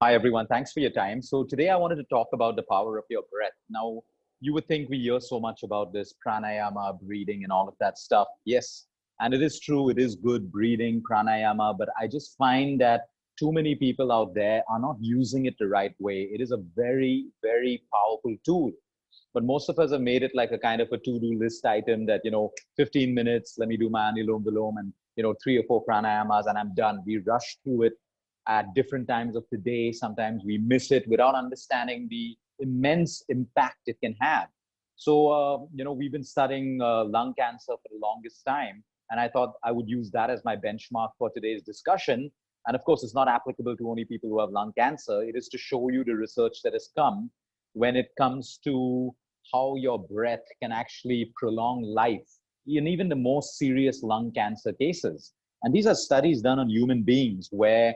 Hi, everyone. Thanks for your time. So, today I wanted to talk about the power of your breath. Now, you would think we hear so much about this pranayama, breathing, and all of that stuff. Yes, and it is true, it is good breathing, pranayama, but I just find that too many people out there are not using it the right way. It is a very, very powerful tool. But most of us have made it like a kind of a to-do list item that, 15 minutes, let me do my anulom vilom and, three or four pranayamas and I'm done. We rush through it at different times of the day. Sometimes we miss it without understanding the immense impact it can have. So, we've been studying lung cancer for the longest time. And I thought I would use that as my benchmark for today's discussion. And of course, it's not applicable to only people who have lung cancer. It is to show you the research that has come when it comes to how your breath can actually prolong life in even the most serious lung cancer cases. And these are studies done on human beings where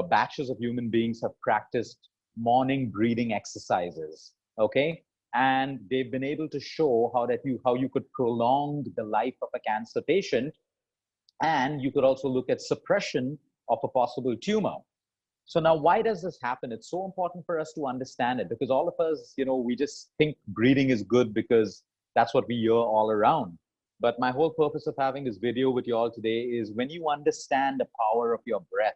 batches of human beings have practiced morning breathing exercises. Okay, and they've been able to show how you could prolong the life of a cancer patient, and you could also look at suppression of a possible tumor. So now, why does this happen? It's so important for us to understand it because all of us, we just think breathing is good because that's what we hear all around. But my whole purpose of having this video with you all today is when you understand the power of your breath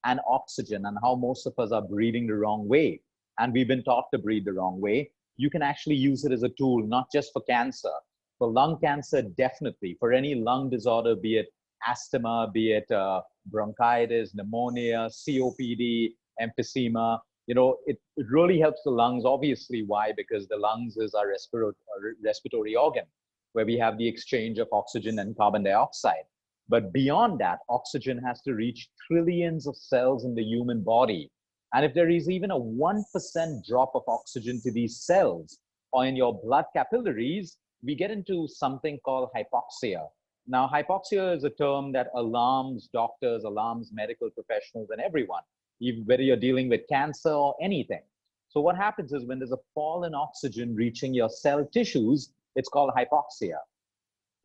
and oxygen and how most of us are breathing the wrong way, and we've been taught to breathe the wrong way, you can actually use it as a tool, not just for cancer. For lung cancer, definitely. For any lung disorder, be it asthma, be it bronchitis, pneumonia, COPD, emphysema. It really helps the lungs. Obviously, why? Because the lungs is our respiratory organ where we have the exchange of oxygen and carbon dioxide. But beyond that, oxygen has to reach trillions of cells in the human body. And if there is even a 1% drop of oxygen to these cells or in your blood capillaries, we get into something called hypoxia. Now, hypoxia is a term that alarms doctors, alarms medical professionals, and everyone, even whether you're dealing with cancer or anything. So, what happens is when there's a fall in oxygen reaching your cell tissues, it's called hypoxia.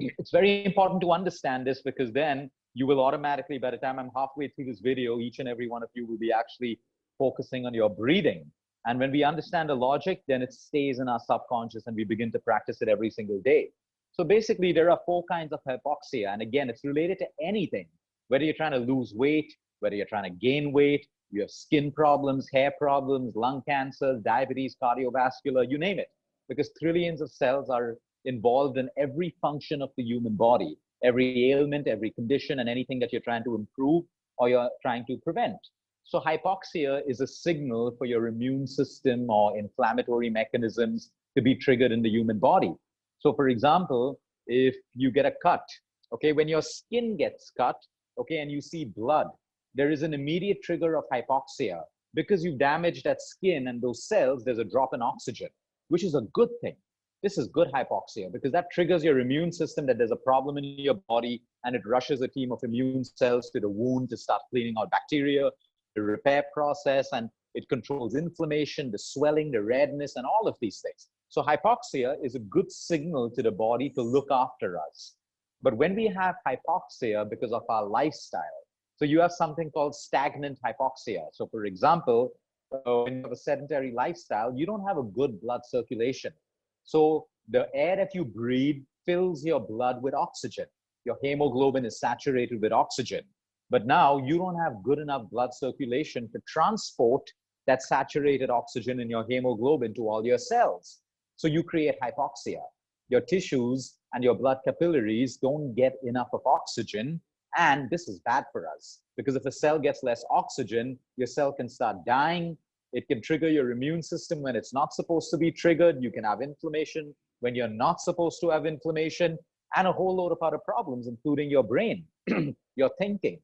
It's very important to understand this because then you will automatically, by the time I'm halfway through this video, each and every one of you will be actually focusing on your breathing. And when we understand the logic, then it stays in our subconscious and we begin to practice it every single day. So basically, there are four kinds of hypoxia. And again, it's related to anything, whether you're trying to lose weight, whether you're trying to gain weight, you have skin problems, hair problems, lung cancer, diabetes, cardiovascular, you name it, because trillions of cells are involved in every function of the human body, every ailment, every condition, and anything that you're trying to improve or you're trying to prevent. So hypoxia is a signal for your immune system or inflammatory mechanisms to be triggered in the human body. So for example, if you get a cut, okay, when your skin gets cut, okay, and you see blood, there is an immediate trigger of hypoxia. Because you've damaged that skin and those cells, there's a drop in oxygen, which is a good thing. This is good hypoxia because that triggers your immune system that there's a problem in your body and it rushes a team of immune cells to the wound to start cleaning out bacteria, the repair process, and it controls inflammation, the swelling, the redness, and all of these things. So hypoxia is a good signal to the body to look after us. But when we have hypoxia because of our lifestyle, so you have something called stagnant hypoxia. So for example, when you have a sedentary lifestyle, you don't have a good blood circulation. So the air that you breathe fills your blood with oxygen. Your hemoglobin is saturated with oxygen. But now you don't have good enough blood circulation to transport that saturated oxygen in your hemoglobin to all your cells. So you create hypoxia. Your tissues and your blood capillaries don't get enough of oxygen. And this is bad for us because if a cell gets less oxygen, your cell can start dying. It can trigger your immune system when it's not supposed to be triggered. You can have inflammation when you're not supposed to have inflammation, and a whole load of other problems, including your brain, your thinking.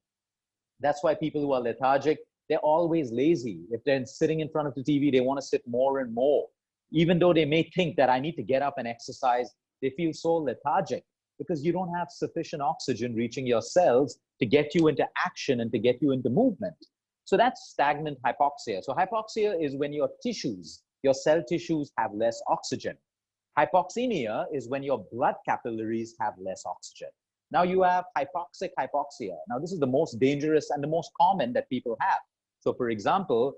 That's why people who are lethargic, they're always lazy. If they're sitting in front of the TV, they want to sit more and more. Even though they may think that I need to get up and exercise, they feel so lethargic because you don't have sufficient oxygen reaching your cells to get you into action and to get you into movement. So that's stagnant hypoxia. So hypoxia is when your tissues, your cell tissues have less oxygen. Hypoxemia is when your blood capillaries have less oxygen. Now you have hypoxic hypoxia. Now this is the most dangerous and the most common that people have. So for example,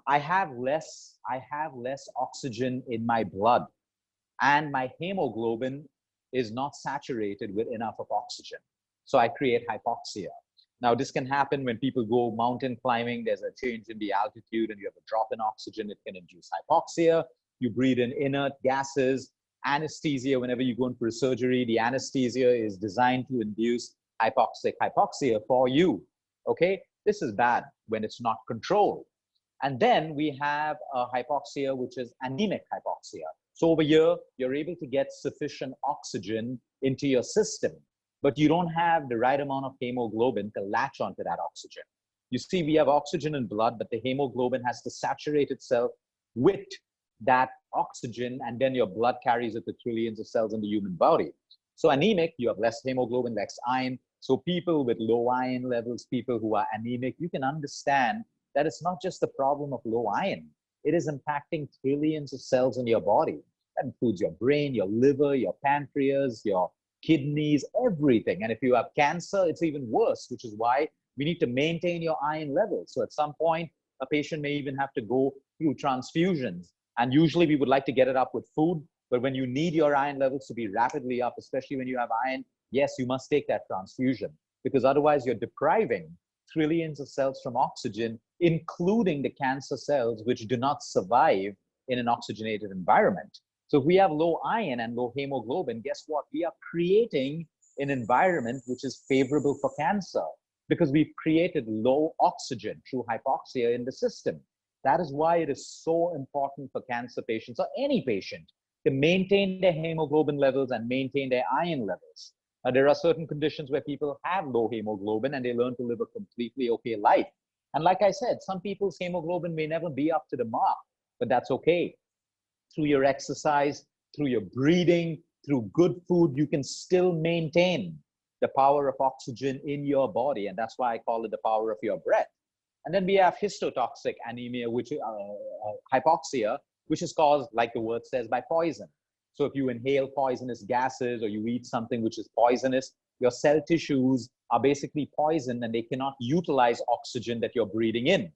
I have less oxygen in my blood, and my hemoglobin is not saturated with enough of oxygen. So I create hypoxia. Now, this can happen when people go mountain climbing. There's a change in the altitude and you have a drop in oxygen. It can induce hypoxia. You breathe in inert gases. Anesthesia, whenever you go in for a surgery, the anesthesia is designed to induce hypoxia for you. Okay? This is bad when it's not controlled. And then we have a hypoxia, which is anemic hypoxia. So over here, you're able to get sufficient oxygen into your system, but you don't have the right amount of hemoglobin to latch onto that oxygen. You see, we have oxygen in blood, but the hemoglobin has to saturate itself with that oxygen, and then your blood carries it to trillions of cells in the human body. So anemic, you have less hemoglobin, less iron. So people with low iron levels, people who are anemic, you can understand that it's not just the problem of low iron. It is impacting trillions of cells in your body. That includes your brain, your liver, your pancreas, your kidneys, everything. And if you have cancer, it's even worse, which is why we need to maintain your iron levels. So at some point, a patient may even have to go through transfusions. And usually we would like to get it up with food, but when you need your iron levels to be rapidly up, especially when you have iron, yes, you must take that transfusion, because otherwise you're depriving trillions of cells from oxygen, including the cancer cells, which do not survive in an oxygenated environment. So if we have low iron and low hemoglobin, guess what? We are creating an environment which is favorable for cancer, because we've created low oxygen through hypoxia in the system. That is why it is so important for cancer patients, or any patient, to maintain their hemoglobin levels and maintain their iron levels. There are certain conditions where people have low hemoglobin and they learn to live a completely okay life. And like I said, some people's hemoglobin may never be up to the mark, but that's okay. Through your exercise, through your breathing, through good food, you can still maintain the power of oxygen in your body. And that's why I call it the power of your breath. And then we have histotoxic anemia, which hypoxia, which is caused, like the word says, by poison. So if you inhale poisonous gases or you eat something which is poisonous, your cell tissues are basically poisoned and they cannot utilize oxygen that you're breathing in.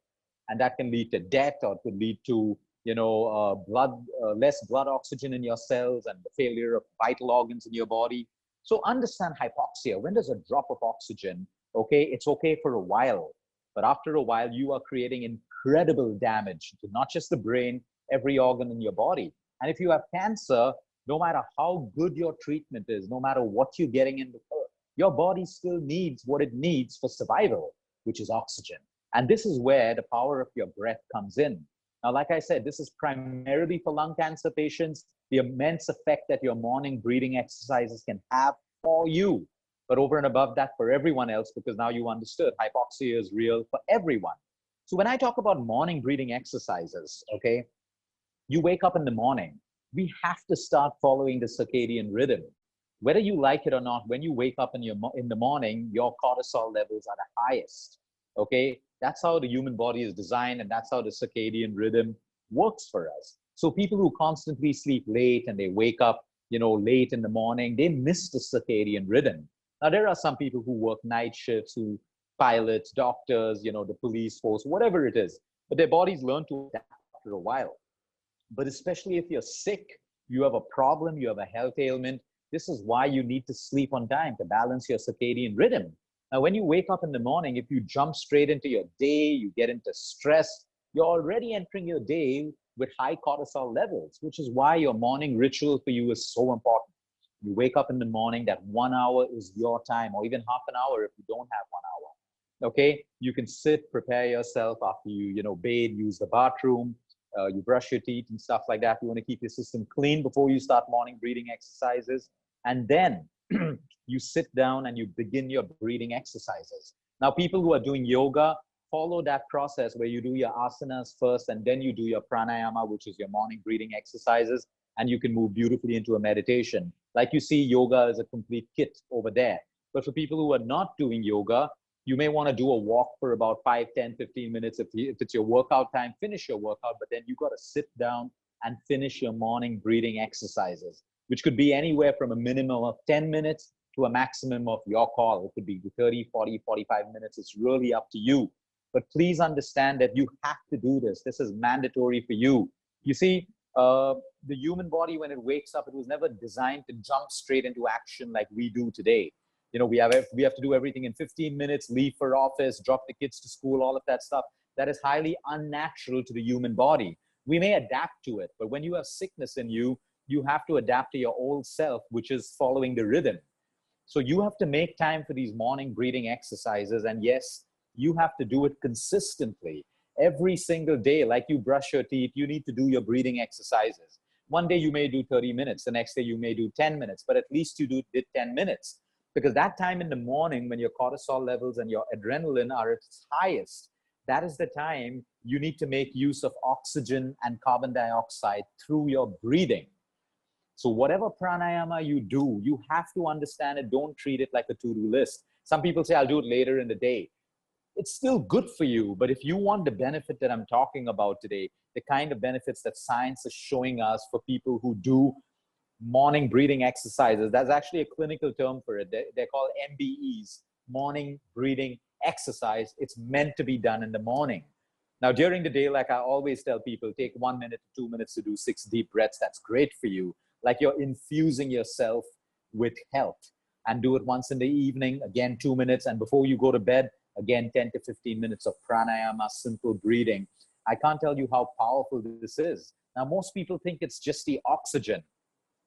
And that can lead to death, or it could lead to, less blood oxygen in your cells and the failure of vital organs in your body. So understand hypoxia. When there's a drop of oxygen, okay, it's okay for a while. But after a while, you are creating incredible damage to not just the brain, every organ in your body. And if you have cancer, no matter how good your treatment is, no matter what you're getting in, your body still needs what it needs for survival, which is oxygen. And this is where the power of your breath comes in. Now, like I said, this is primarily for lung cancer patients, the immense effect that your morning breathing exercises can have for you. But over and above that, for everyone else, because now you understood hypoxia is real for everyone. So when I talk about morning breathing exercises, okay, you wake up in the morning, we have to start following the circadian rhythm. Whether you like it or not, when you wake up in the morning, your cortisol levels are the highest. Okay, that's how the human body is designed, and that's how the circadian rhythm works for us. So people who constantly sleep late and they wake up, late in the morning, they miss the circadian rhythm. Now there are some people who work night shifts, who pilots, doctors, the police force, whatever it is, but their bodies learn to adapt after a while. But especially if you're sick, you have a problem, you have a health ailment, this is why you need to sleep on time to balance your circadian rhythm. Now, when you wake up in the morning, if you jump straight into your day, you get into stress, you're already entering your day with high cortisol levels, which is why your morning ritual for you is so important. You wake up in the morning, that 1 hour is your time, or even half an hour if you don't have 1 hour. Okay, you can sit, prepare yourself after you, bathe, use the bathroom, you brush your teeth and stuff like that. You want to keep your system clean before you start morning breathing exercises. And then you sit down and you begin your breathing exercises. Now, people who are doing yoga, follow that process where you do your asanas first and then you do your pranayama, which is your morning breathing exercises, and you can move beautifully into a meditation. Like you see, yoga is a complete kit over there. But for people who are not doing yoga, you may want to do a walk for about 5, 10, 15 minutes. If it's your workout time, finish your workout, but then you got to sit down and finish your morning breathing exercises, which could be anywhere from a minimum of 10 minutes to a maximum of your call. It could be 30, 40, 45 minutes. It's really up to you. But please understand that you have to do this. This is mandatory for you. You see, the human body, when it wakes up, it was never designed to jump straight into action like we do today. You know, we have to do everything in 15 minutes, leave for office, drop the kids to school, all of that stuff. That is highly unnatural to the human body. We may adapt to it, but when you have sickness in you, you have to adapt to your old self, which is following the rhythm. So you have to make time for these morning breathing exercises. And yes, you have to do it consistently. Every single day, like you brush your teeth, you need to do your breathing exercises. One day you may do 30 minutes, the next day you may do 10 minutes, but at least you did 10 minutes. Because that time in the morning when your cortisol levels and your adrenaline are at its highest, that is the time you need to make use of oxygen and carbon dioxide through your breathing. So whatever pranayama you do, you have to understand it. Don't treat it like a to-do list. Some people say, I'll do it later in the day. It's still good for you, but if you want the benefit that I'm talking about today, the kind of benefits that science is showing us for people who do morning breathing exercises, that's actually a clinical term for it. They're called MBEs, morning breathing exercise. It's meant to be done in the morning. Now, during the day, like I always tell people, take 1 minute to 2 minutes to do 6 deep breaths. That's great for you. Like you're infusing yourself with health. And do it once in the evening, again, 2 minutes. And before you go to bed, again, 10 to 15 minutes of pranayama, simple breathing. I can't tell you how powerful this is. Now, most people think it's just the oxygen.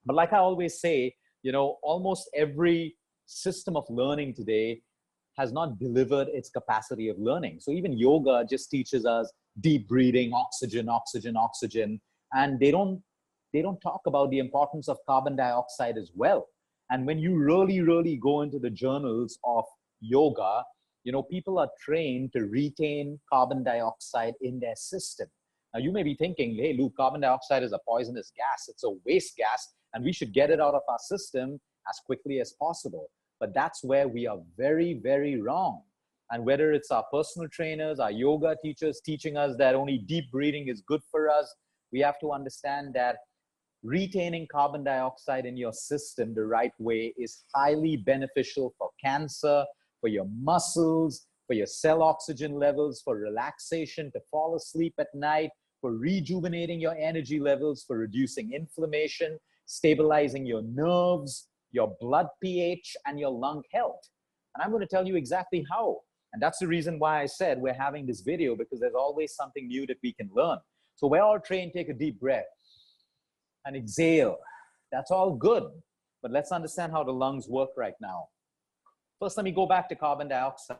But like I always say, you know, almost every system of learning today has not delivered its capacity of learning. So even yoga just teaches us deep breathing, oxygen, oxygen, oxygen. And they don't talk about the importance of carbon dioxide as well. And when you really go into the journals of yoga, you know, people are trained to retain carbon dioxide in their system. Now, you may be thinking, hey, Luke, carbon dioxide is a poisonous gas. It's a waste gas, and we should get it out of our system as quickly as possible. But that's where we are very wrong. And whether it's our personal trainers, our yoga teachers teaching us that only deep breathing is good for us, we have to understand that retaining carbon dioxide in your system the right way is highly beneficial for cancer, for your muscles, for your cell oxygen levels, for relaxation, to fall asleep at night, for rejuvenating your energy levels, for reducing inflammation, stabilizing your nerves, your blood pH, and your lung health. And I'm going to tell you exactly how. And that's the reason why I said we're having this video, because there's always something new that we can learn. So we're all trained, take a deep breath and exhale. That's all good. But let's understand how the lungs work right now. First, let me go back to carbon dioxide.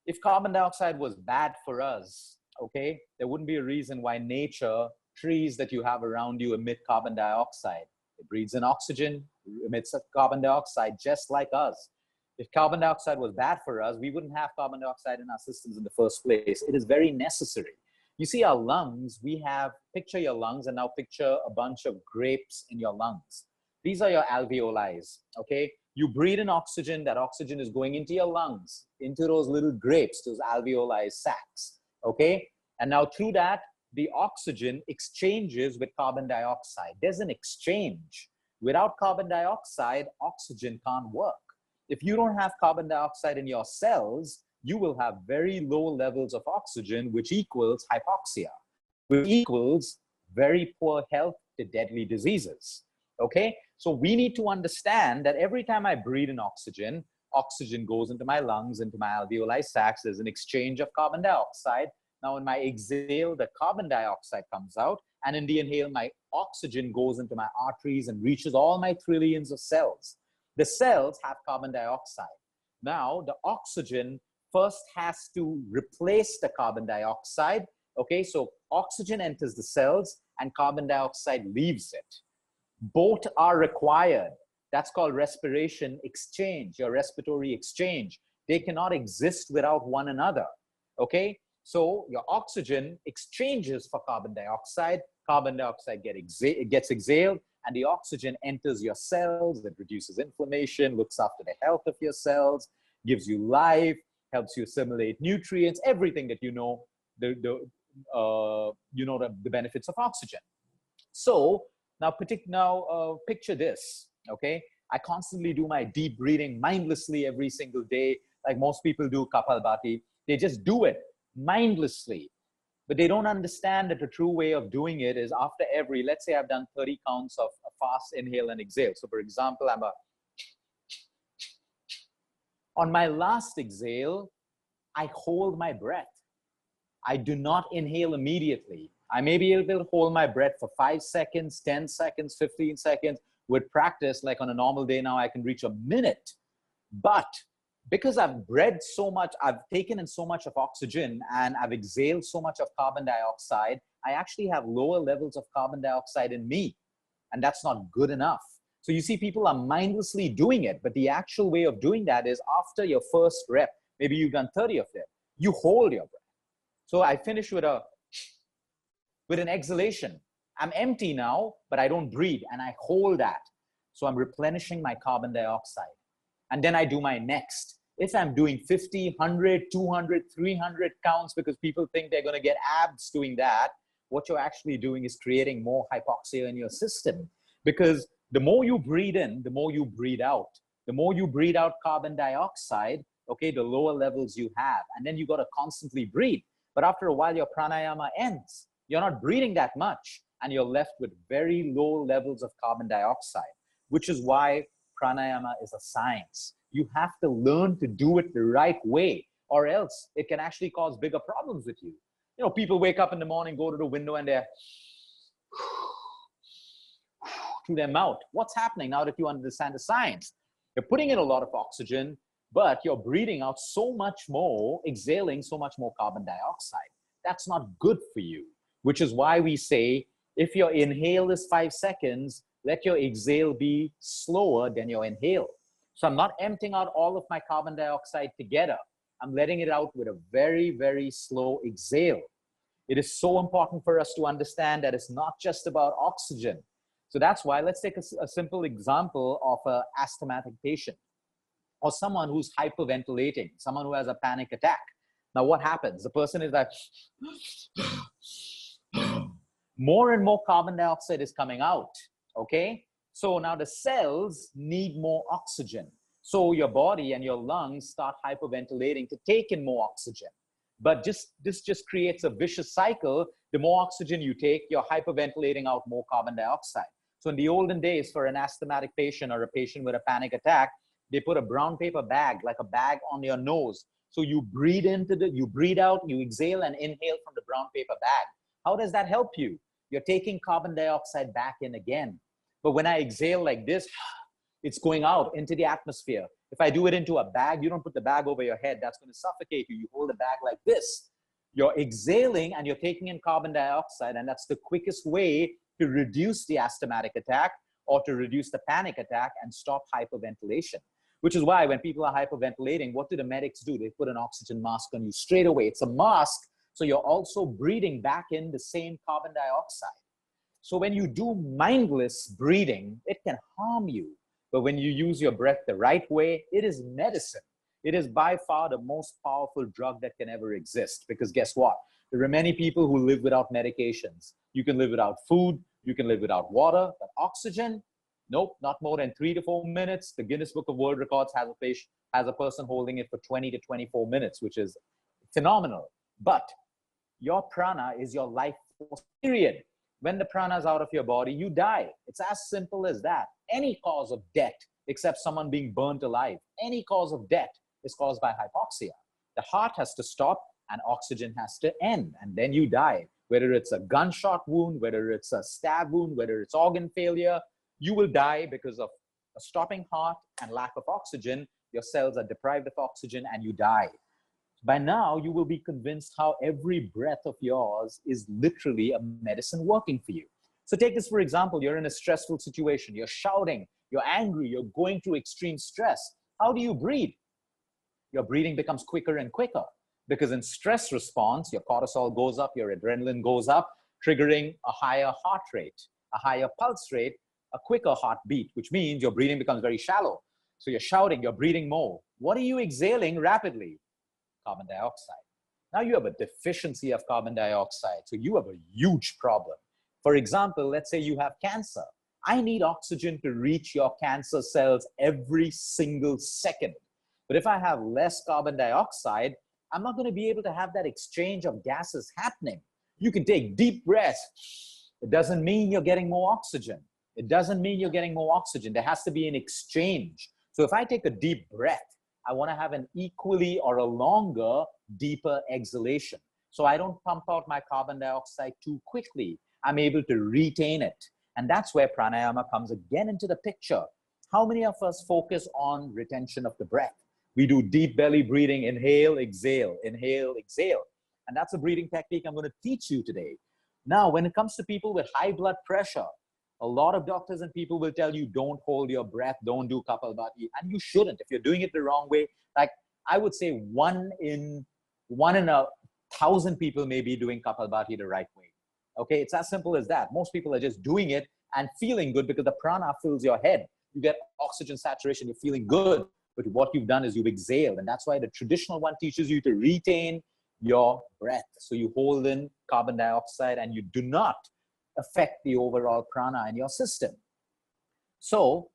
If carbon dioxide was bad for us, okay, there wouldn't be a reason why nature, trees that you have around you emit carbon dioxide. It breathes in oxygen, emits carbon dioxide just like us. If carbon dioxide was bad for us, we wouldn't have carbon dioxide in our systems in the first place. It is very necessary. You see our lungs, we have, picture your lungs and now picture a bunch of grapes in your lungs. These are your alveoli, okay? You breathe in oxygen, that oxygen is going into your lungs, into those little grapes, those alveoli sacs, okay? And now through that, the oxygen exchanges with carbon dioxide. There's an exchange. Without carbon dioxide, oxygen can't work. If you don't have carbon dioxide in your cells, you will have very low levels of oxygen, which equals hypoxia, which equals very poor health to deadly diseases, okay? So we need to understand that every time I breathe in oxygen, oxygen goes into my lungs, into my alveoli sacs, there's an exchange of carbon dioxide. Now in my exhale, the carbon dioxide comes out, and in the inhale, my oxygen goes into my arteries and reaches all my trillions of cells. The cells have carbon dioxide. Now the oxygen first has to replace the carbon dioxide, okay? So oxygen enters the cells and carbon dioxide leaves it. Both are required. That's called respiration exchange, your respiratory exchange. They cannot exist without one another, okay? So your oxygen exchanges for carbon dioxide gets exhaled, and the oxygen enters your cells. It reduces inflammation, looks after the health of your cells, gives you life, helps you assimilate nutrients, everything that you know, the benefits of oxygen. So now picture this, okay? I constantly do my deep breathing mindlessly every single day, like most people do Kapalbhati. They just do it mindlessly. But they don't understand that the true way of doing it is after every, let's say I've done 30 counts of a fast inhale and exhale. So for example, on my last exhale, I hold my breath. I do not inhale immediately. I may be able to hold my breath for 5 seconds, 10 seconds, 15 seconds. With practice, like on a normal day now, I can reach a minute. But because I've breathed so much, I've taken in so much of oxygen and I've exhaled so much of carbon dioxide, I actually have lower levels of carbon dioxide in me. And that's not good enough. So you see, people are mindlessly doing it, but the actual way of doing that is after your first rep, maybe you've done 30 of them, you hold your breath. So I finish with an exhalation. I'm empty now, but I don't breathe and I hold that. So I'm replenishing my carbon dioxide. And then I do my next. If I'm doing 50, 100, 200, 300 counts because people think they're going to get abs doing that, what you're actually doing is creating more hypoxia in your system. Because the more you breathe in, the more you breathe out. The more you breathe out carbon dioxide, okay, the lower levels you have. And then you got to constantly breathe. But after a while, your pranayama ends. You're not breathing that much and you're left with very low levels of carbon dioxide, which is why pranayama is a science. You have to learn to do it the right way, or else it can actually cause bigger problems with you. You know, people wake up in the morning, go to the window, and they're through their mouth. What's happening now that you understand the science? You're putting in a lot of oxygen, but you're breathing out so much more, exhaling so much more carbon dioxide. That's not good for you, which is why we say, if your inhale is 5 seconds, let your exhale be slower than your inhale. So I'm not emptying out all of my carbon dioxide together. I'm letting it out with a very, very slow exhale. It is so important for us to understand that it's not just about oxygen. So that's why, let's take a simple example of an asthmatic patient or someone who's hyperventilating, someone who has a panic attack. Now what happens? The person is like, more and more carbon dioxide is coming out, okay? So now the cells need more oxygen. So your body and your lungs start hyperventilating to take in more oxygen. But this just creates a vicious cycle. The more oxygen you take, you're hyperventilating out more carbon dioxide. So in the olden days, for an asthmatic patient or a patient with a panic attack, they put a brown paper bag, like a bag, on your nose. So you breathe you breathe out, you exhale and inhale from the brown paper bag. How does that help you? You're taking carbon dioxide back in again. But when I exhale like this, it's going out into the atmosphere. If I do it into a bag, you don't put the bag over your head. That's going to suffocate you. You hold the bag like this. You're exhaling and you're taking in carbon dioxide. And that's the quickest way to reduce the asthmatic attack or to reduce the panic attack and stop hyperventilation. Which is why when people are hyperventilating, what do the medics do? They put an oxygen mask on you straight away. It's a mask. So you're also breathing back in the same carbon dioxide. So when you do mindless breathing, it can harm you. But when you use your breath the right way, it is medicine. It is by far the most powerful drug that can ever exist. Because guess what? There are many people who live without medications. You can live without food. You can live without water. But oxygen, nope, not more than 3 to 4 minutes. The Guinness Book of World Records has a person holding it for 20 to 24 minutes, which is phenomenal. But your prana is your life force, period. When the prana is out of your body, you die. It's as simple as that. Any cause of death, except someone being burnt alive, any cause of death is caused by hypoxia. The heart has to stop and oxygen has to end, and then you die. Whether it's a gunshot wound, whether it's a stab wound, whether it's organ failure, you will die because of a stopping heart and lack of oxygen. Your cells are deprived of oxygen and you die. By now, you will be convinced how every breath of yours is literally a medicine working for you. So take this for example, you're in a stressful situation, you're shouting, you're angry, you're going through extreme stress. How do you breathe? Your breathing becomes quicker and quicker because in stress response, your cortisol goes up, your adrenaline goes up, triggering a higher heart rate, a higher pulse rate, a quicker heartbeat, which means your breathing becomes very shallow. So you're shouting, you're breathing more. What are you exhaling rapidly? Carbon dioxide. Now you have a deficiency of carbon dioxide, so you have a huge problem. For example, let's say you have cancer. I need oxygen to reach your cancer cells every single second. But if I have less carbon dioxide, I'm not going to be able to have that exchange of gases happening. You can take deep breaths. It doesn't mean you're getting more oxygen. It doesn't mean you're getting more oxygen. There has to be an exchange. So if I take a deep breath, I want to have an equally or a longer, deeper exhalation. So I don't pump out my carbon dioxide too quickly. I'm able to retain it. And that's where pranayama comes again into the picture. How many of us focus on retention of the breath? We do deep belly breathing, inhale, exhale, inhale, exhale. And that's a breathing technique I'm going to teach you today. Now, when it comes to people with high blood pressure, a lot of doctors and people will tell you, don't hold your breath, don't do Kapalbhati. And you shouldn't. If you're doing it the wrong way, like I would say one in 1,000 people may be doing Kapalbhati the right way. Okay, it's as simple as that. Most people are just doing it and feeling good because the prana fills your head. You get oxygen saturation, you're feeling good. But what you've done is you've exhaled. And that's why the traditional one teaches you to retain your breath. So you hold in carbon dioxide and you do not affect the overall prana in your system. So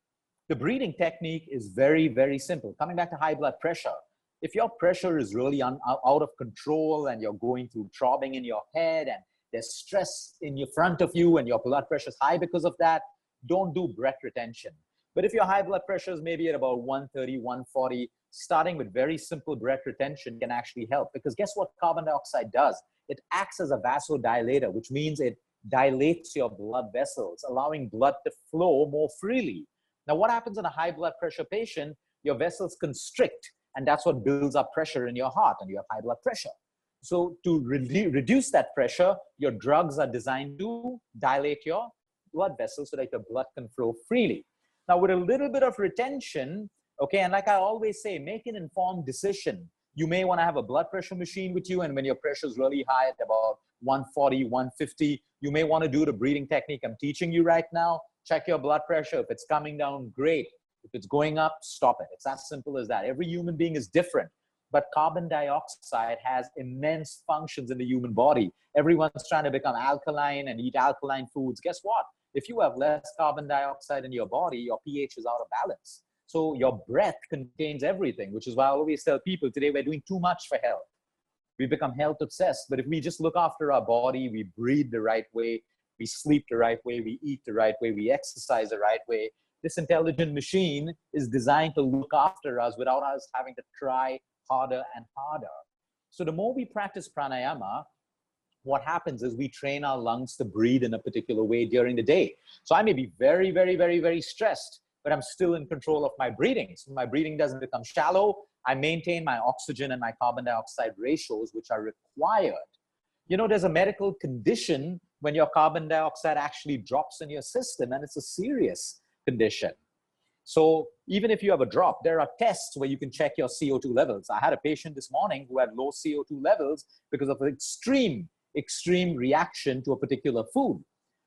the breathing technique is very, very simple. Coming back to high blood pressure, if your pressure is really out of control and you're going through throbbing in your head and there's stress in your front of you and your blood pressure is high because of that, don't do breath retention. But if your high blood pressure is maybe at about 130, 140, starting with very simple breath retention can actually help. Because guess what carbon dioxide does? It acts as a vasodilator, which means it dilates your blood vessels, allowing blood to flow more freely. Now, what happens in a high blood pressure patient? Your vessels constrict, and that's what builds up pressure in your heart, and you have high blood pressure. So to reduce that pressure, your drugs are designed to dilate your blood vessels so that your blood can flow freely. Now, with a little bit of retention, okay, and like I always say, make an informed decision. You may want to have a blood pressure machine with you, and when your pressure is really high at about 140, 150, you may want to do the breathing technique I'm teaching you right now. Check your blood pressure. If it's coming down, great. If it's going up, stop it. It's as simple as that. Every human being is different, but carbon dioxide has immense functions in the human body. Everyone's trying to become alkaline and eat alkaline foods. Guess what? If you have less carbon dioxide in your body, your pH is out of balance. So your breath contains everything, which is why I always tell people today we're doing too much for health. We become health obsessed, but if we just look after our body, we breathe the right way, we sleep the right way, we eat the right way, we exercise the right way, this intelligent machine is designed to look after us without us having to try harder and harder. So the more we practice pranayama, what happens is we train our lungs to breathe in a particular way during the day. So I may be very, very, very, very stressed, but I'm still in control of my breathing. So my breathing doesn't become shallow. I maintain my oxygen and my carbon dioxide ratios, which are required. You know, there's a medical condition when your carbon dioxide actually drops in your system, and it's a serious condition. So even if you have a drop, there are tests where you can check your CO2 levels. I had a patient this morning who had low CO2 levels because of an extreme reaction to a particular food.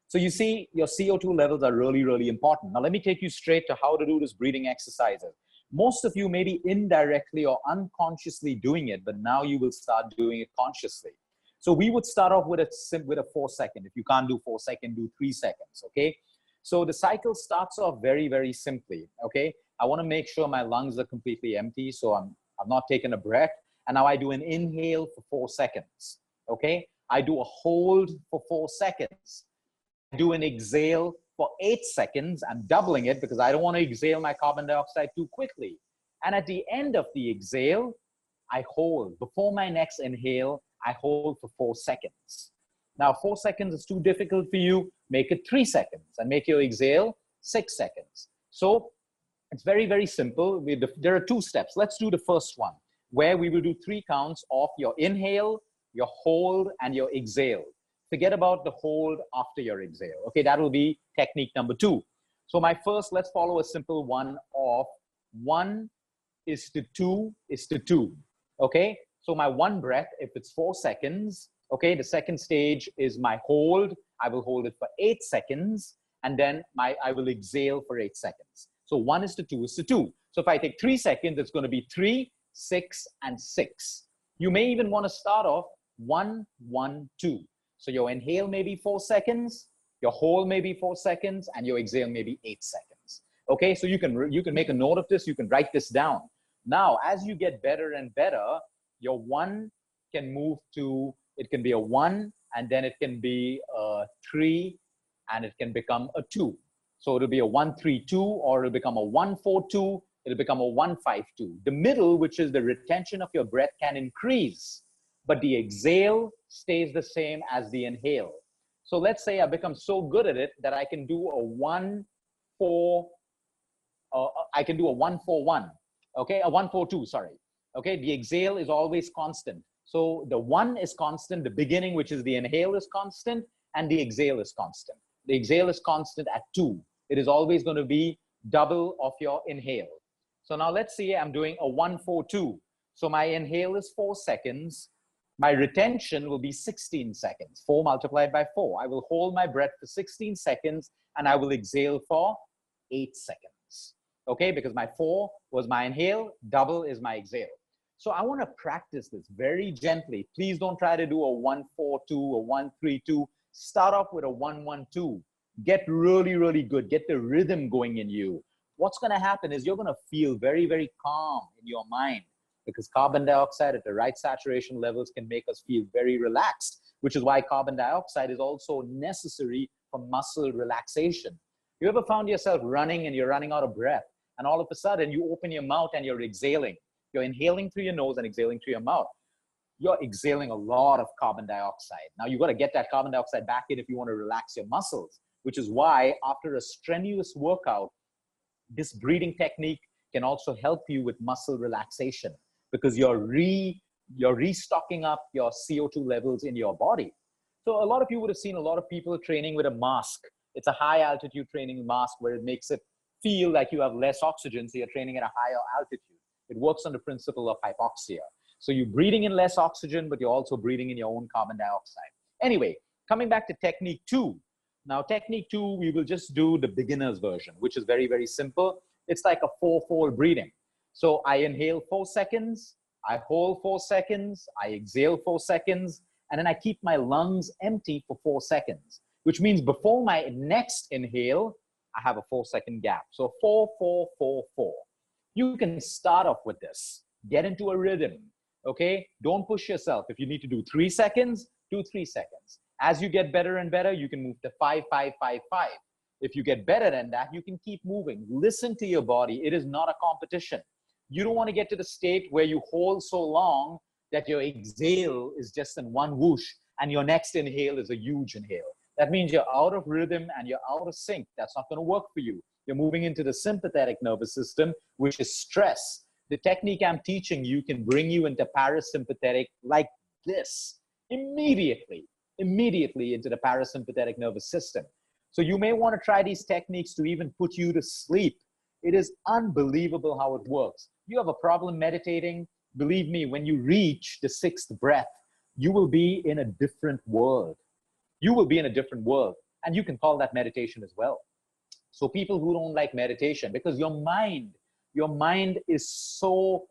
So you see, your CO2 levels are really, really important. Now, let me take you straight to how to do this breathing exercises. Most of you may be indirectly or unconsciously doing it, but now you will start doing it consciously. So we would start off with a 4 second. If you can't do 4 seconds, do 3 seconds, okay? So the cycle starts off very, very simply, okay? I want to make sure my lungs are completely empty, so I'm not taking a breath. And now I do an inhale for 4 seconds, okay? I do a hold for 4 seconds. I do an exhale for 8 seconds. I'm doubling it because I don't want to exhale my carbon dioxide too quickly. And at the end of the exhale, I hold. Before my next inhale, I hold for 4 seconds. Now, 4 seconds is too difficult for you. Make it 3 seconds and make your exhale 6 seconds. So it's very, very simple. There are 2 steps. Let's do the first one, where we will do 3 counts of your inhale, your hold, and your exhale. Forget about the hold after your exhale. Okay, that will be technique number 2. So my first, let's follow a simple one of 1 is to 2 is to 2. Okay, so my one breath, if it's 4 seconds, okay, the second stage is my hold. I will hold it for 8 seconds, and then I will exhale for 8 seconds. So 1 is to 2 is to 2. So if I take 3 seconds, it's going to be 3, 6, and 6. You may even want to start off 1, 1, 2. So your inhale may be 4 seconds, your hold may be 4 seconds, and your exhale may be 8 seconds. Okay, so you can make a note of this, you can write this down. Now, as you get better and better, Your 1 can move to, it can be a 1, and then it can be a 3, and it can become a 2. So it'll be a 1-3-2, or it'll become a 1-4-2, it'll become a 1-5-2. The middle, which is the retention of your breath, can increase, but the exhale stays the same as the inhale. So let's say I become so good at it that I can do a 1-4, I can do a 1-4-1, okay? A 1-4-2, sorry. Okay, the exhale is always constant. So the 1 is constant, the beginning, which is the inhale, is constant, and the exhale is constant. The exhale is constant at 2. It is always going to be double of your inhale. So now let's say I'm doing a 1-4-2. So my inhale is 4 seconds. My retention will be 16 seconds, 4 multiplied by 4. I will hold my breath for 16 seconds and I will exhale for 8 seconds. Okay, because my 4 was my inhale, double is my exhale. So I want to practice this very gently. Please don't try to do a 1-4-2 or 1-3-2. Start off with a 1-1-2. Get really, really good. Get the rhythm going in you. What's going to happen is you're going to feel very, very calm in your mind, because carbon dioxide at the right saturation levels can make us feel very relaxed, which is why carbon dioxide is also necessary for muscle relaxation. You ever found yourself running and you're running out of breath, and all of a sudden you open your mouth and you're exhaling? You're inhaling through your nose and exhaling through your mouth. You're exhaling a lot of carbon dioxide. Now you've got to get that carbon dioxide back in if you want to relax your muscles, which is why after a strenuous workout, this breathing technique can also help you with muscle relaxation, because you're restocking up your CO2 levels in your body. So a lot of you would have seen a lot of people training with a mask. It's a high altitude training mask where it makes it feel like you have less oxygen, so you're training at a higher altitude. It works on the principle of hypoxia. So you're breathing in less oxygen, but you're also breathing in your own carbon dioxide. Anyway, coming back to technique 2. Now technique 2, we will just do the beginner's version, which is very, very simple. It's like a 4-fold breathing. So I inhale 4 seconds, I hold 4 seconds, I exhale 4 seconds, and then I keep my lungs empty for 4 seconds, which means before my next inhale, I have a 4-second gap. So 4, 4, 4, 4. You can start off with this. Get into a rhythm, okay? Don't push yourself. If you need to do 3 seconds, do 3 seconds. As you get better and better, you can move to 5, 5, 5, 5. If you get better than that, you can keep moving. Listen to your body. It is not a competition. You don't want to get to the state where you hold so long that your exhale is just in one whoosh and your next inhale is a huge inhale. That means you're out of rhythm and you're out of sync. That's not going to work for you. You're moving into the sympathetic nervous system, which is stress. The technique I'm teaching you can bring you into parasympathetic like this, immediately into the parasympathetic nervous system. So you may want to try these techniques to even put you to sleep. It is unbelievable how it works. You have a problem meditating, believe me, when you reach the 6th breath, you will be in a different world. You will be in a different world, and you can call that meditation as well. So people who don't like meditation, because your mind is so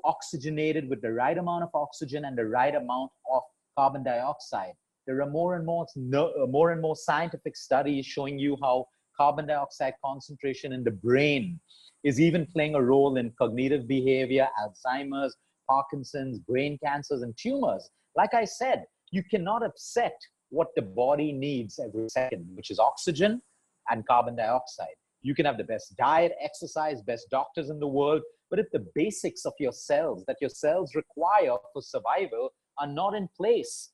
oxygenated with the right amount of oxygen and the right amount of carbon dioxide. There are more and more scientific studies showing you how carbon dioxide concentration in the brain is even playing a role in cognitive behavior, Alzheimer's, Parkinson's, brain cancers, and tumors. Like I said, you cannot upset what the body needs every second, which is oxygen and carbon dioxide. You can have the best diet, exercise, best doctors in the world, but if the basics of your cells that your cells require for survival are not in place,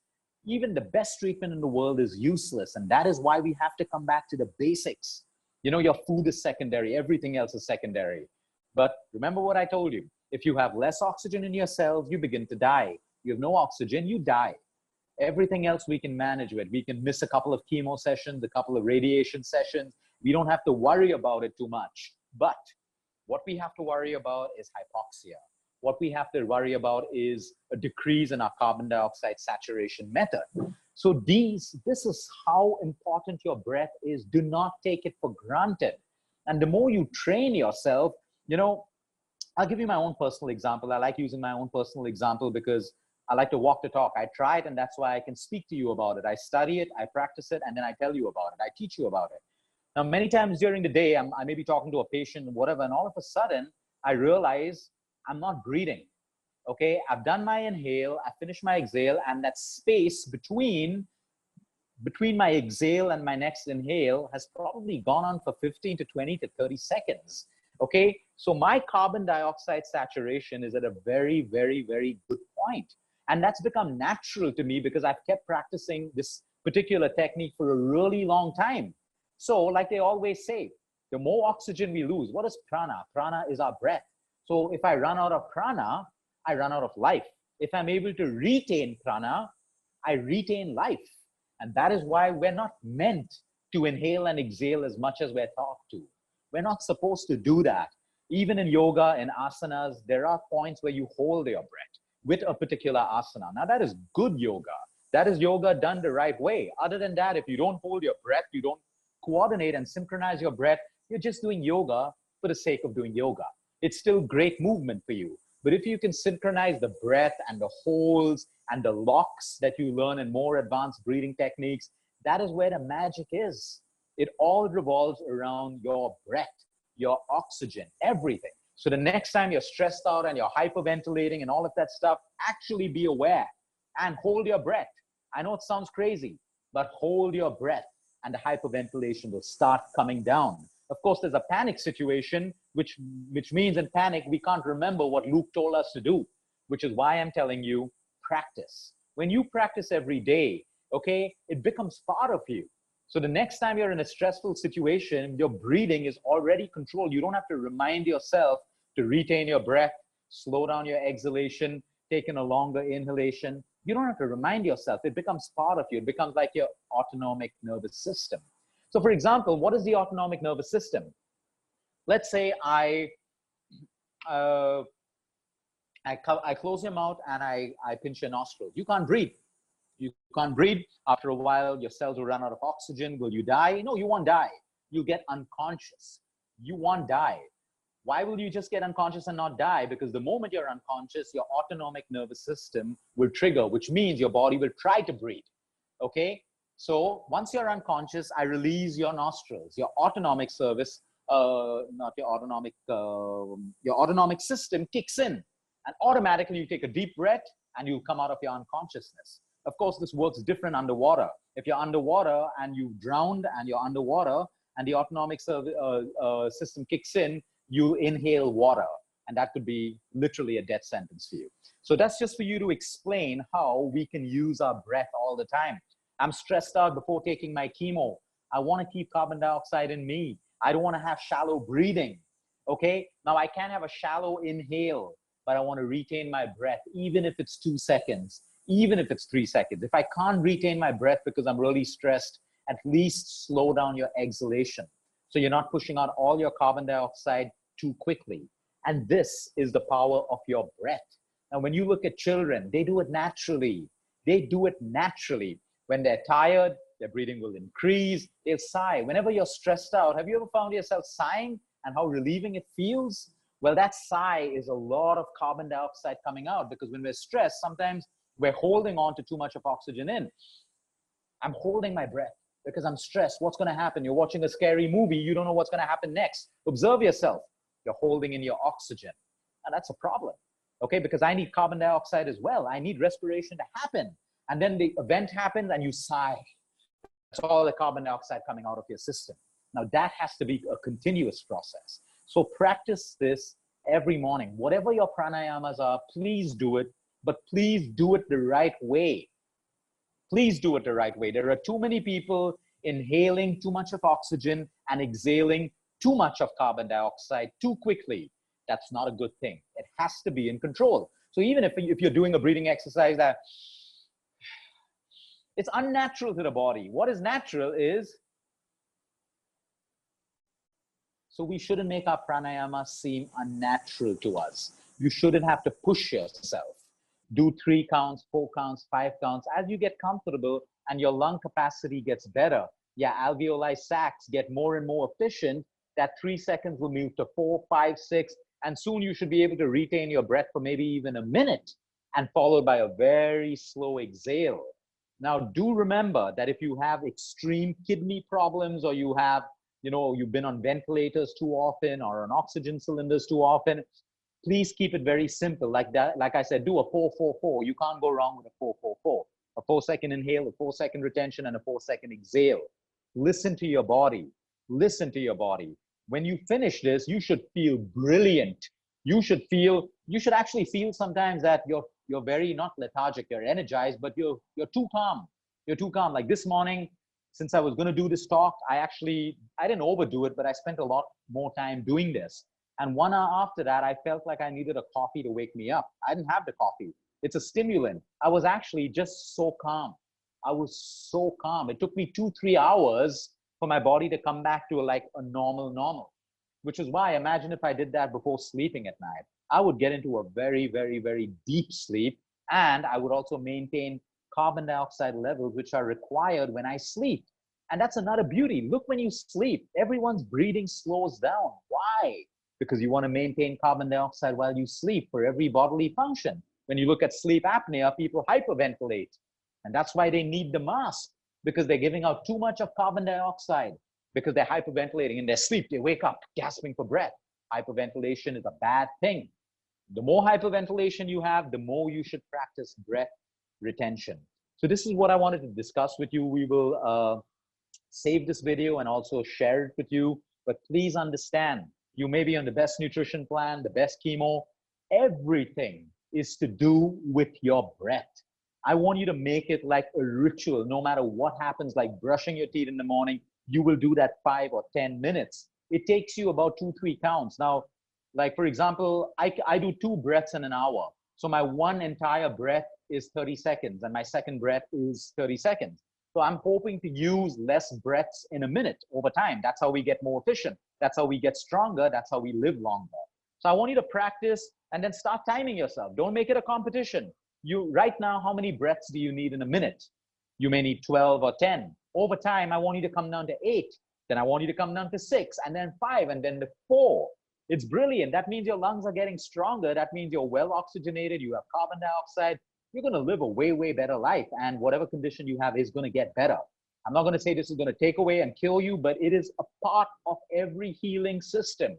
even the best treatment in the world is useless. And that is why we have to come back to the basics. You know, your food is secondary, everything else is secondary. But remember what I told you. If you have less oxygen in your cells, you begin to die. You have no oxygen, you die. Everything else we can manage with. We can miss a couple of chemo sessions, a couple of radiation sessions. We don't have to worry about it too much. But what we have to worry about is hypoxia. What we have to worry about is a decrease in our carbon dioxide saturation method. So this is how important your breath is. Do not take it for granted. And the more you train yourself, you know, I'll give you my own personal example. I like using my own personal example because I like to walk the talk. I try it, and that's why I can speak to you about it. I study it, I practice it, and then I tell you about it. I teach you about it. Now, many times during the day, I may be talking to a patient, whatever, and all of a sudden, I realize I'm not breathing. Okay, I've done my inhale, I finished my exhale, and that space between my exhale and my next inhale has probably gone on for 15 to 20 to 30 seconds. Okay, so my carbon dioxide saturation is at a very, very, very good point. And that's become natural to me because I've kept practicing this particular technique for a really long time. So, like they always say, the more oxygen we lose, what is prana? Prana is our breath. So, if I run out of prana, I run out of life. If I'm able to retain prana, I retain life. And that is why we're not meant to inhale and exhale as much as we're taught to. We're not supposed to do that. Even in yoga and asanas, there are points where you hold your breath with a particular asana. Now, that is good yoga. That is yoga done the right way. Other than that, if you don't hold your breath, you don't coordinate and synchronize your breath, you're just doing yoga for the sake of doing yoga. It's still great movement for you. But if you can synchronize the breath and the holds and the locks that you learn in more advanced breathing techniques, that is where the magic is. It all revolves around your breath, your oxygen, everything. So the next time you're stressed out and you're hyperventilating and all of that stuff, actually be aware and hold your breath. I know it sounds crazy, but hold your breath and the hyperventilation will start coming down. Of course, there's a panic situation, which means in panic, we can't remember what Luke told us to do, which is why I'm telling you, practice. When you practice every day, okay, it becomes part of you. So the next time you're in a stressful situation, your breathing is already controlled. You don't have to remind yourself to retain your breath, slow down your exhalation, take in a longer inhalation. You don't have to remind yourself. It becomes part of you. It becomes like your autonomic nervous system. So for example, what is the autonomic nervous system? Let's say I close your mouth and I pinch your nostrils. You can't breathe. You can't breathe. After a while, your cells will run out of oxygen. Will you die? No, you won't die. You'll get unconscious. You won't die. Why will you just get unconscious and not die? Because the moment you're unconscious, your autonomic nervous system will trigger, which means your body will try to breathe. Okay? So once you're unconscious, I release your nostrils. Your autonomic service, not your autonomic system kicks in. And automatically you take a deep breath and you come out of your unconsciousness. Of course, this works different underwater. If you're underwater and you've drowned and you're underwater and the autonomic system kicks in, you inhale water. And that could be literally a death sentence for you. So that's just for you to explain how we can use our breath all the time. I'm stressed out before taking my chemo. I want to keep carbon dioxide in me. I don't want to have shallow breathing. Okay? Now I can have a shallow inhale, but I want to retain my breath, even if it's 2 seconds, even if it's 3 seconds. If I can't retain my breath because I'm really stressed, at least slow down your exhalation. So you're not pushing out all your carbon dioxide too quickly. And this is the power of your breath. Now, when you look at children, they do it naturally. They do it naturally. When they're tired, their breathing will increase. They'll sigh. Whenever you're stressed out, have you ever found yourself sighing and how relieving it feels? Well, that sigh is a lot of carbon dioxide coming out, because when we're stressed, sometimes we're holding on to too much of oxygen in. I'm holding my breath because I'm stressed. What's going to happen? You're watching a scary movie. You don't know what's going to happen next. Observe yourself. You're holding in your oxygen. And that's a problem. Okay, because I need carbon dioxide as well. I need respiration to happen. And then the event happens and you sigh. That's all the carbon dioxide coming out of your system. Now that has to be a continuous process. So practice this every morning. Whatever your pranayamas are, please do it, but please do it the right way. Please do it the right way. There are too many people inhaling too much of oxygen and exhaling too much of carbon dioxide too quickly. That's not a good thing. It has to be in control. So even if you're doing a breathing exercise that it's unnatural to the body. What is natural is, so we shouldn't make our pranayama seem unnatural to us. You shouldn't have to push yourself. Do 3 counts, 4 counts, 5 counts. As you get comfortable and your lung capacity gets better, your alveoli sacs get more and more efficient, that 3 seconds will move to 4, 5, 6, and soon you should be able to retain your breath for maybe even a minute, and followed by a very slow exhale. Now, do remember that if you have extreme kidney problems, or you have, you've been on ventilators too often or on oxygen cylinders too often, Please keep it very simple. Like that, like I said, do a 4-4-4. You can't go wrong with a 4-4-4. A 4-second inhale, a 4-second retention, and a 4-second exhale. Listen to your body. Listen to your body. When you finish this, you should feel brilliant. You should actually feel sometimes that you're very not lethargic, you're energized, but you're too calm. You're too calm. Like this morning, since I was going to do this talk, I didn't overdo it, but I spent a lot more time doing this. And 1 hour after that, I felt like I needed a coffee to wake me up. I didn't have the coffee. It's a stimulant. I was actually just so calm. I was so calm. It took me 2-3 hours for my body to come back to like a normal, which is why imagine if I did that before sleeping at night. I would get into a very, very, very deep sleep. And I would also maintain carbon dioxide levels, which are required when I sleep. And that's another beauty. Look, when you sleep, everyone's breathing slows down. Why? Because you want to maintain carbon dioxide while you sleep for every bodily function. When you look at sleep apnea, people hyperventilate. And that's why they need the mask, because they're giving out too much of carbon dioxide, because they're hyperventilating in their sleep. They wake up gasping for breath. Hyperventilation is a bad thing. The more hyperventilation you have, the more you should practice breath retention. So this is what I wanted to discuss with you. We will save this video and also share it with you. But please understand, you may be on the best nutrition plan, the best chemo. Everything is to do with your breath. I want you to make it like a ritual. No matter what happens, like brushing your teeth in the morning, you will do that 5 or 10 minutes. It takes you about 2-3 counts. Now, like for example, I do 2 breaths in an hour. So my one entire breath is 30 seconds and my second breath is 30 seconds. So I'm hoping to use less breaths in a minute over time. That's how we get more efficient. That's how we get stronger. That's how we live longer. So I want you to practice and then start timing yourself. Don't make it a competition. Right now, how many breaths do you need in a minute? You may need 12 or 10. Over time, I want you to come down to 8. Then I want you to come down to 6 and then 5 and then to 4. It's brilliant. That means your lungs are getting stronger. That means you're well oxygenated. You have carbon dioxide. You're going to live a way, way better life. And whatever condition you have is going to get better. I'm not going to say this is going to take away and kill you, but it is a part of every healing system.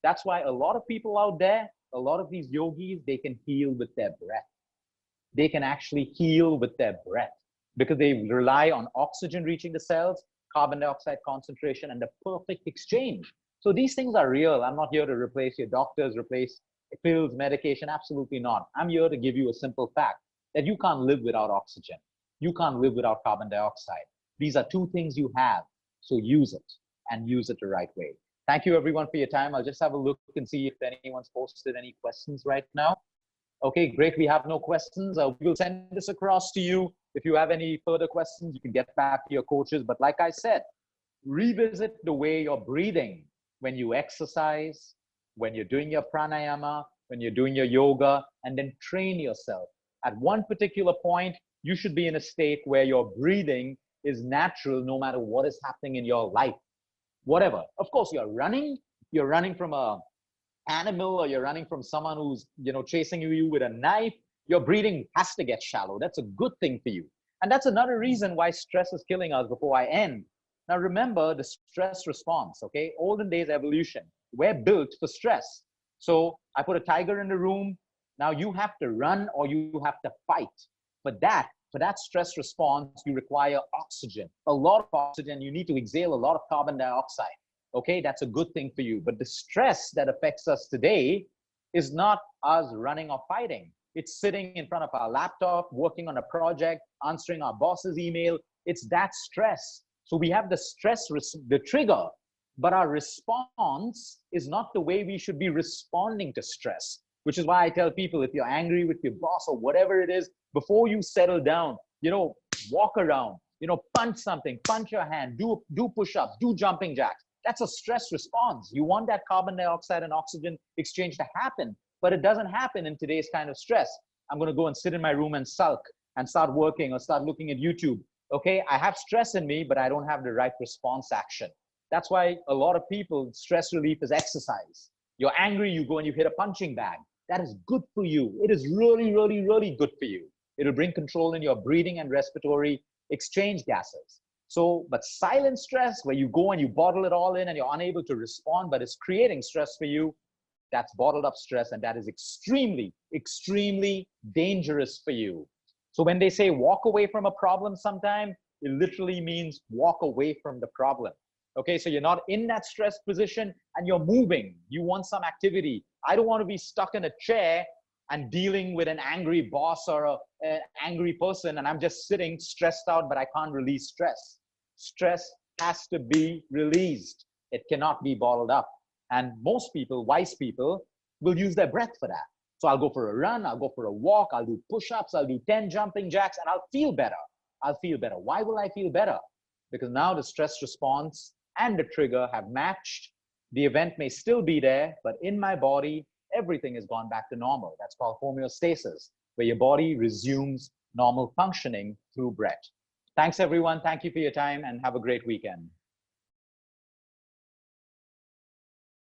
That's why a lot of people out there, a lot of these yogis, they can heal with their breath. They can actually heal with their breath because they rely on oxygen reaching the cells, carbon dioxide concentration, and the perfect exchange. So these things are real. I'm not here to replace your doctors, replace pills, medication. Absolutely not. I'm here to give you a simple fact that you can't live without oxygen. You can't live without carbon dioxide. These are 2 things you have. So use it and use it the right way. Thank you everyone for your time. I'll just have a look and see if anyone's posted any questions right now. Okay, great. We have no questions. We will send this across to you. If you have any further questions, you can get back to your coaches. But like I said, revisit the way you're breathing when you exercise, when you're doing your pranayama, when you're doing your yoga, and then train yourself. At one particular point, you should be in a state where your breathing is natural no matter what is happening in your life. Whatever. Of course, you're running from a animal or you're running from someone who's chasing you with a knife, your breathing has to get shallow. That's a good thing for you. And that's another reason why stress is killing us. Before I end, now remember the stress response. Okay, olden days evolution, we're built for stress. So I put a tiger in the room. Now you have to run or you have to fight. For that stress response, you require oxygen, a lot of oxygen. You need to exhale a lot of carbon dioxide. Okay, that's a good thing for you. But the stress that affects us today is not us running or fighting. It's sitting in front of our laptop, working on a project, answering our boss's email. It's that stress. So we have the stress, the trigger, but our response is not the way we should be responding to stress, which is why I tell people, if you're angry with your boss or whatever it is, before you settle down, walk around, punch something, punch your hand, do push-ups, do jumping jacks. That's a stress response. You want that carbon dioxide and oxygen exchange to happen, but it doesn't happen in today's kind of stress. I'm going to go and sit in my room and sulk and start working or start looking at YouTube. Okay, I have stress in me, but I don't have the right response action. That's why a lot of people, stress relief is exercise. You're angry, you go and you hit a punching bag. That is good for you. It is really, really, really good for you. It'll bring control in your breathing and respiratory exchange gases. So, but silent stress, where you go and you bottle it all in and you're unable to respond, but it's creating stress for you, That's bottled up stress, and that is extremely, extremely dangerous for you. So when they say walk away from a problem sometime, it literally means walk away from the problem. Okay, so you're not in that stressed position and you're moving. You want some activity. I don't want to be stuck in a chair and dealing with an angry boss or an angry person, and I'm just sitting stressed out, but I can't release stress. Stress has to be released. It cannot be bottled up. And most people, wise people, will use their breath for that. So I'll go for a run, I'll go for a walk, I'll do push-ups, I'll do 10 jumping jacks, and I'll feel better. I'll feel better. Why will I feel better? Because now the stress response and the trigger have matched. The event may still be there, but in my body, everything has gone back to normal. That's called homeostasis, where your body resumes normal functioning through breath. Thanks, everyone. Thank you for your time, and have a great weekend.